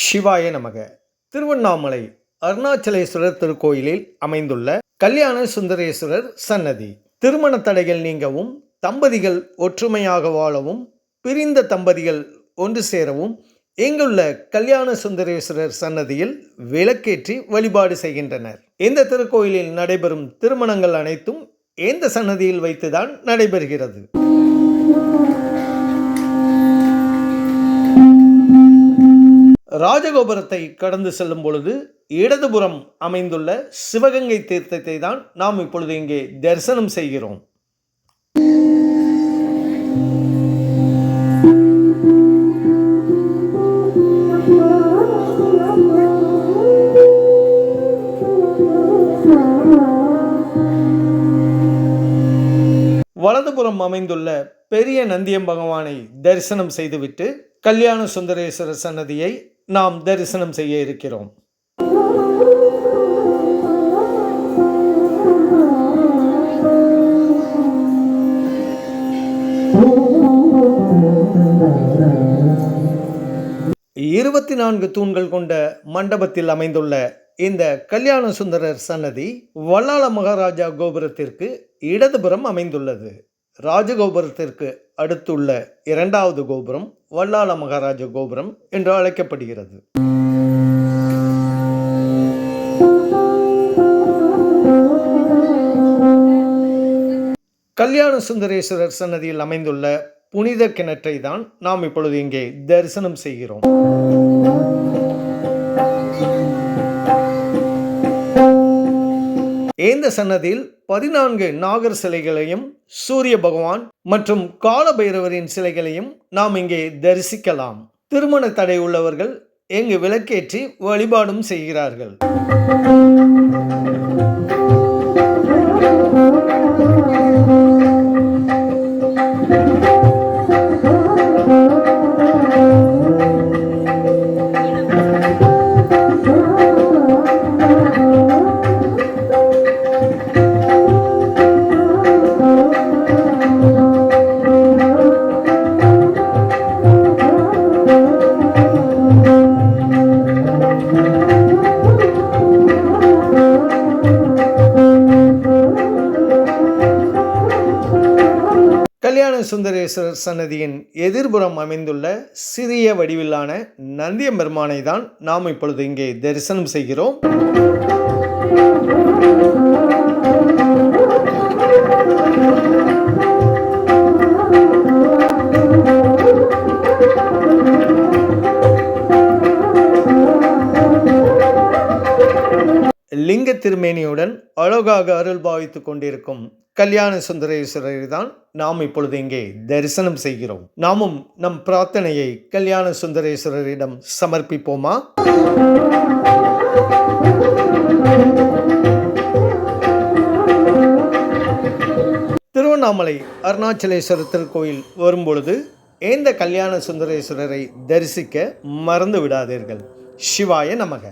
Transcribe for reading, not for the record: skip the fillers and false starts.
சிவாய நமக. திருவண்ணாமலை அருணாச்சலேஸ்வரர் திருக்கோயிலில் அமைந்துள்ள கல்யாண சுந்தரேஸ்வரர் சன்னதி. திருமண தடைகள் நீங்கவும், தம்பதிகள் ஒற்றுமையாக வாழவும், பிரிந்த தம்பதிகள் ஒன்று சேரவும் இங்குள்ள கல்யாண சுந்தரேஸ்வரர் சன்னதியில் விளக்கேற்றி வழிபாடு செய்கின்றனர். இந்த திருக்கோயிலில் நடைபெறும் திருமணங்கள் அனைத்தும் இந்த சன்னதியில் வைத்துதான் நடைபெறுகிறது. ராஜகோபுரத்தை கடந்து செல்லும் பொழுது இடதுபுறம் அமைந்துள்ள சிவகங்கை தீர்த்தத்தை தான் நாம் இப்பொழுது இங்கே தரிசனம் செய்கிறோம். வலதுபுறம் அமைந்துள்ள பெரிய நந்தியம் பகவானை தரிசனம் செய்துவிட்டு கல்யாண சுந்தரேஸ்வரர் சன்னதியை நாம் தரிசனம் செய்ய இருக்கிறோம். இருபத்தி 4 தூண்கள் கொண்ட மண்டபத்தில் அமைந்துள்ள இந்த கல்யாண சுந்தரர் சன்னதி வல்லாள மகாராஜா கோபுரத்திற்கு இடதுபுறம் அமைந்துள்ளது. ராஜகோபுரத்திற்கு அடுத்துள்ள இரண்டாவது கோபுரம் வல்லாள மகாராஜ கோபுரம் என்று அழைக்கப்படுகிறது. கல்யாண சுந்தரேஸ்வரர் சன்னதியில் அமைந்துள்ள புனித கிணற்றை தான் நாம் இப்பொழுது இங்கே தரிசனம் செய்கிறோம். இந்த சன்னதியில் 14 நாகர் சிலைகளையும், சூரிய பகவான் மற்றும் காலபைரவரின் சிலைகளையும் நாம் இங்கே தரிசிக்கலாம். திருமண தடை உள்ளவர்கள் இங்கு விளக்கேற்றி வழிபாடும் செய்கிறார்கள். கல்யாண சுந்தரேஸ்வரர் சன்னதியின் எதிர்புறம் அமைந்துள்ள சிறிய வடிவிலான நந்தியம் பெருமானை தான் நாம் இப்பொழுது இங்கே தரிசனம் செய்கிறோம். லிங்க திருமேனியுடன் அழகாக அருள் பாவித்துக் கொண்டிருக்கும் கல்யாண சுந்தரேஸ்வரரை தான் நாம் இப்பொழுது இங்கே தரிசனம் செய்கிறோம். நாமும் நம் பிரார்த்தனையை கல்யாண சுந்தரேஸ்வரரிடம் சமர்ப்பிப்போமா? திருவண்ணாமலை அருணாச்சலேஸ்வரர் திருக்கோயில் வரும்பொழுது இந்த கல்யாண சுந்தரேஸ்வரரை தரிசிக்க மறந்து விடாதீர்கள். சிவாய நமக.